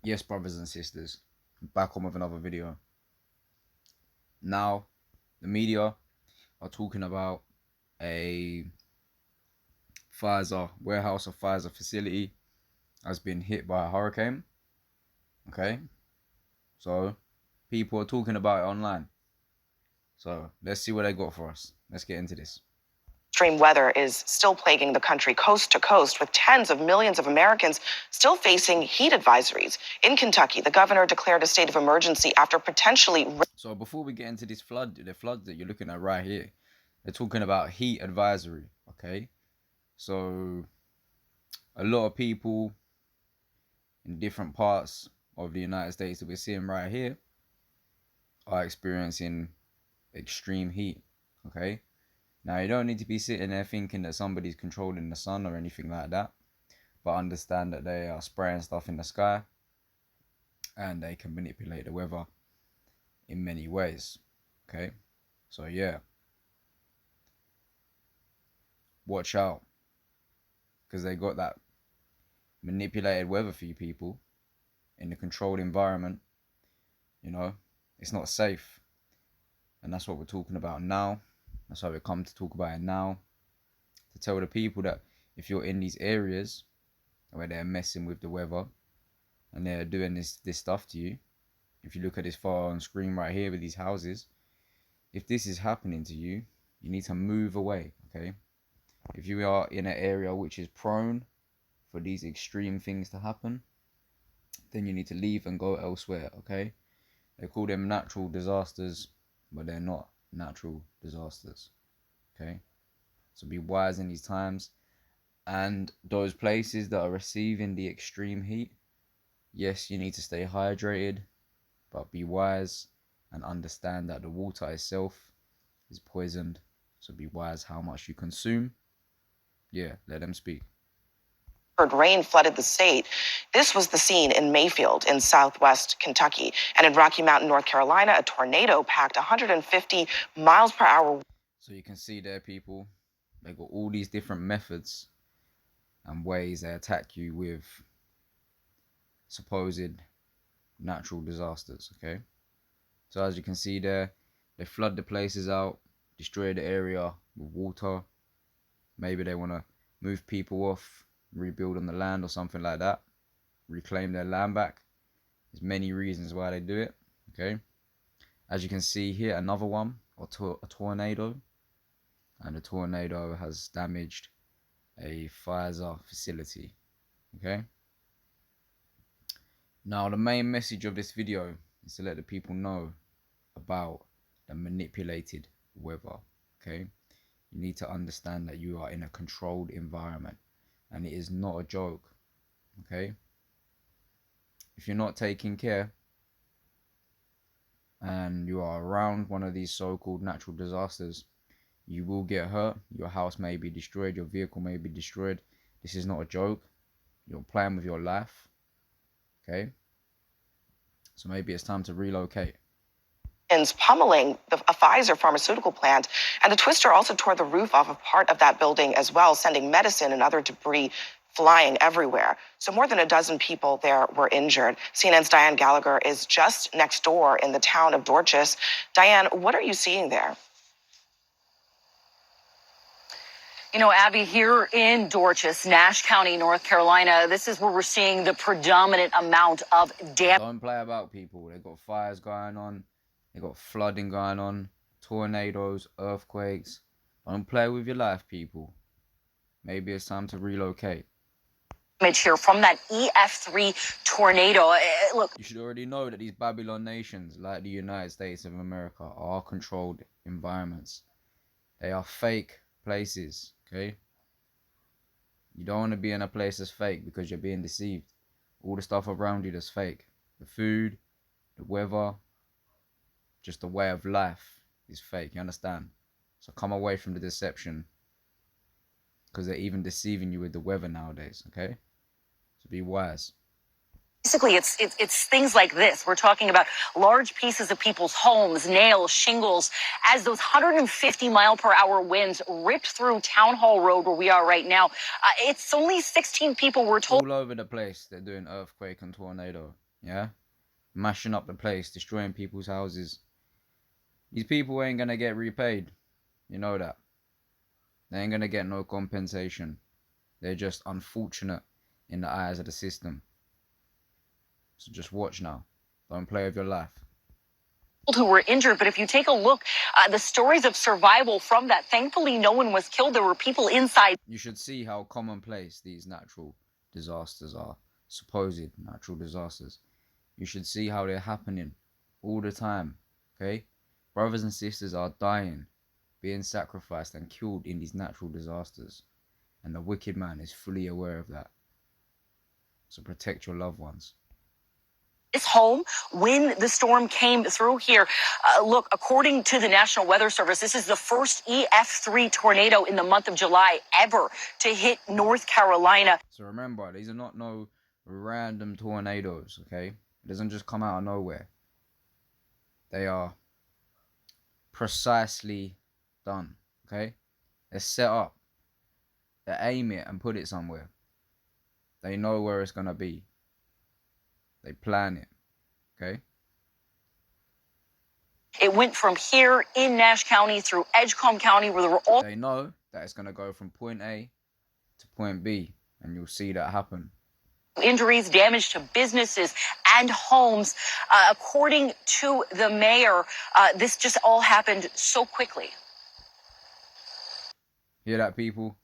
Yes, brothers and sisters, back on with another video. Now, the media are talking about a Pfizer warehouse, a Pfizer facility has been hit by a hurricane. Okay, so people are talking about it online. So let's see what they got for us. Let's get into this. Extreme weather is still plaguing the country coast to coast, with tens of millions of Americans still facing heat advisories. In Kentucky, the governor declared a state of emergency after potentially... So before we get into this the flood that you're looking at right here, they're talking about heat advisory, okay? So a lot of people in different parts of the United States that we're seeing right here are experiencing extreme heat, okay? Now, you don't need to be sitting there thinking that somebody's controlling the sun or anything like that, but understand that they are spraying stuff in the sky and they can manipulate the weather in many ways, okay? So yeah, watch out, because they got that manipulated weather for you people in a controlled environment. You know, it's not safe, and that's what we're talking about now. That's why we come to talk about it now, to tell the people that if you're in these areas where they're messing with the weather and they're doing this stuff to you, if you look at this photo on screen right here with these houses, if this is happening to you, you need to move away, okay? If you are in an area which is prone for these extreme things to happen, then you need to leave and go elsewhere, okay? They call them natural disasters, but they're not natural disasters, okay? So be wise in these times. And those places that are receiving the extreme heat, yes, you need to stay hydrated, but be wise and understand that the water itself is poisoned. So be wise how much you consume. Yeah, let them speak. Rain flooded the state. This was the scene in Mayfield in southwest Kentucky. And in Rocky Mountain, North Carolina, a tornado packed 150 miles per hour. So you can see there, people, they got all these different methods and ways they attack you with supposed natural disasters, okay? So as you can see there, they flood the places out, destroy the area with water. Maybe they want to move people off, rebuild on the land or something like that, reclaim their land back. There's many reasons why they do it, okay? As you can see here, another one, a tornado, and the tornado has damaged a Pfizer facility, okay? Now, the main message of this video is to let the people know about the manipulated weather, okay? You need to understand that you are in a controlled environment and it is not a joke, okay? If you're not taking care and you are around one of these so-called natural disasters, you will get hurt. Your house may be destroyed, your vehicle may be destroyed. This is not a joke. You're playing with your life, okay? So maybe it's time to relocate. Pummeling a Pfizer pharmaceutical plant, and the twister also tore the roof off of part of that building as well, sending medicine and other debris flying everywhere. So more than a dozen people there were injured. CNN's Diane Gallagher is just next door in the town of Dorchester. Diane, what are you seeing there? You know, Abby, here in Dorchester, Nash County, North Carolina, this is where we're seeing the predominant amount of damage. Don't play about, people. They got fires going on. They got flooding going on. Tornadoes, earthquakes. Don't play with your life, people. Maybe it's time to relocate. Image here from that EF3 tornado. Look, you should already know that these Babylon nations, like the United States of America, are controlled environments. They are fake places, okay? You don't want to be in a place that's fake because you're being deceived. All the stuff around you that's fake. The food, the weather, just the way of life is fake, you understand? So come away from the deception, because they're even deceiving you with the weather nowadays, okay? So be wise. Basically, it's things like this. We're talking about large pieces of people's homes, nails, shingles, as those 150-mile-per-hour winds ripped through Town Hall Road, where we are right now. It's only 16 people were told. All over the place, they're doing earthquake and tornado. yeah? Mashing up the place, destroying people's houses. These people ain't gonna get repaid. You know that. They ain't gonna get no compensation. They're just unfortunate in the eyes of the system. So just watch now. Don't play with your life. Who were injured, but if you take a look, the stories of survival from that, thankfully no one was killed. There were people inside. You should see how commonplace these natural disasters are, supposed natural disasters. You should see how they're happening all the time, okay? Brothers and sisters are dying, being sacrificed and killed in these natural disasters, and the wicked man is fully aware of that. So protect your loved ones. His home when the storm came through here. Look, according to the National Weather Service, this is the first EF3 tornado in the month of July ever to hit North Carolina. So remember, these are not no random tornadoes, okay? It doesn't just come out of nowhere. They are precisely done, okay? They're set up. They aim it and put it somewhere. They know where it's going to be. They plan it, okay? It went from here in Nash County through Edgecombe County, where there were all... They know that it's going to go from point A to point B, and you'll see that happen. Injuries, damage to businesses and homes. According to the mayor, this just all happened so quickly. Hear that, people?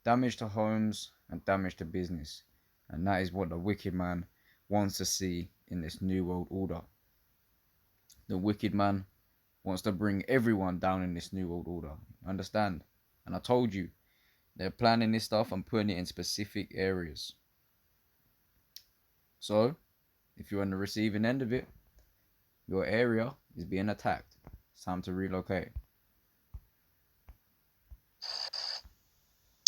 Damage to homes and damage to business. And that is what the wicked man wants to see in this new world order. The wicked man wants to bring everyone down in this new world order. Understand? And I told you, they're planning this stuff and putting it in specific areas. So, if you're on the receiving end of it, your area is being attacked. It's time to relocate.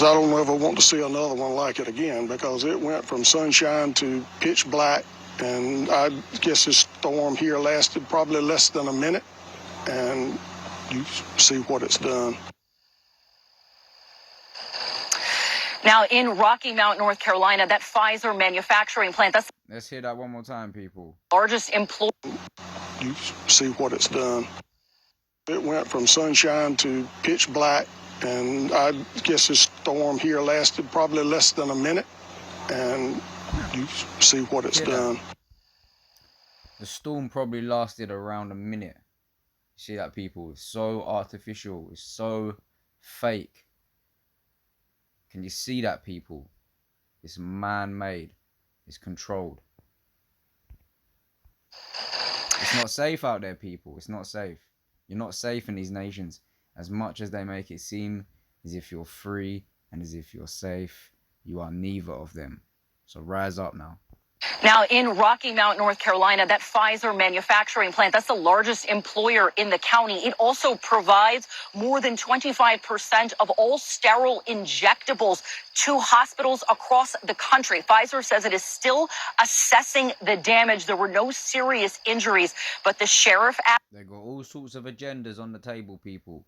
I don't ever want to see another one like it again, because it went from sunshine to pitch black, and I guess this storm here lasted probably less than a minute, and you see what it's done. Now, in Rocky Mount, North Carolina, that Pfizer manufacturing plant, that's Let's hear that one more time, people. the largest employer. You see what it's done. It went from sunshine to pitch black, and I guess this storm here lasted probably less than a minute, and you see what it's done. The storm probably lasted around a minute. See that, people? It's so artificial. It's so fake. Can you see that, people? It's man-made. It's controlled. It's not safe out there, people. It's not safe. You're not safe in these nations. As much as they make it seem as if you're free and as if you're safe, you are neither of them. So rise up now. Now, in Rocky Mount, North Carolina, that Pfizer manufacturing plant, that's the largest employer in the county. It also provides more than 25% of all sterile injectables to hospitals across the country. Pfizer says it is still assessing the damage. There were no serious injuries, but the sheriff... They got all sorts of agendas on the table, people.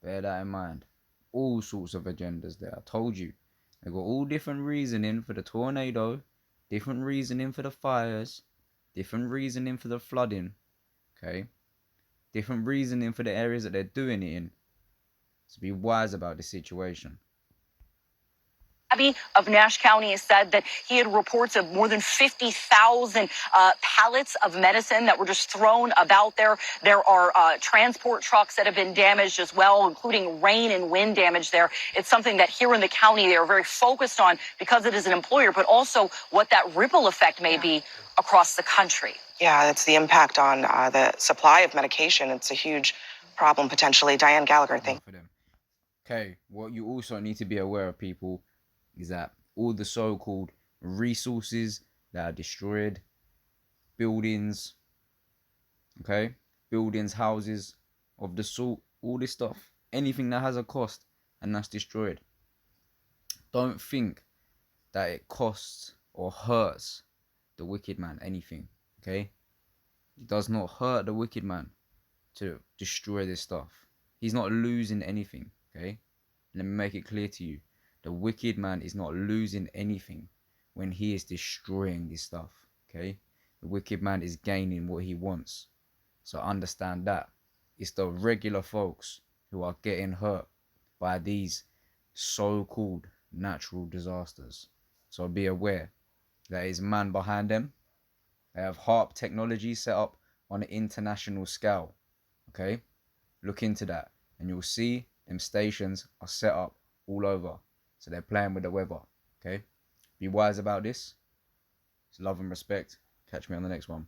Bear that in mind. All sorts of agendas there. I told you. They got all different reasoning for the tornado. Different reasoning for the fires, different reasoning for the flooding, okay? Different reasoning for the areas that they're doing it in. So be wise about the situation. Of Nash County has said that he had reports of more than 50,000 pallets of medicine that were just thrown about there. There are transport trucks that have been damaged as well, including rain and wind damage there. It's something that here in the county they are very focused on because it is an employer, but also what that ripple effect may be across the country. Yeah, it's the impact on the supply of medication. It's a huge problem potentially. Diane Gallagher, thank you. Okay, what you also need to be aware of, people, is that all the so-called resources that are destroyed, buildings, okay, buildings, houses of the sort, all this stuff, anything that has a cost and that's destroyed, don't think that it costs or hurts the wicked man anything, okay? It does not hurt the wicked man to destroy this stuff. He's not losing anything, okay? Let me make it clear to you. The wicked man is not losing anything when he is destroying this stuff, okay? the wicked man is gaining what he wants. So understand that. It's the regular folks who are getting hurt by these so-called natural disasters. So be aware, there is man behind them. They have HARP technology set up on an international scale. Okay? Look into that and you'll see them stations are set up all over. So they're playing with the weather. Okay? Be wise about this. It's love and respect. Catch me on the next one.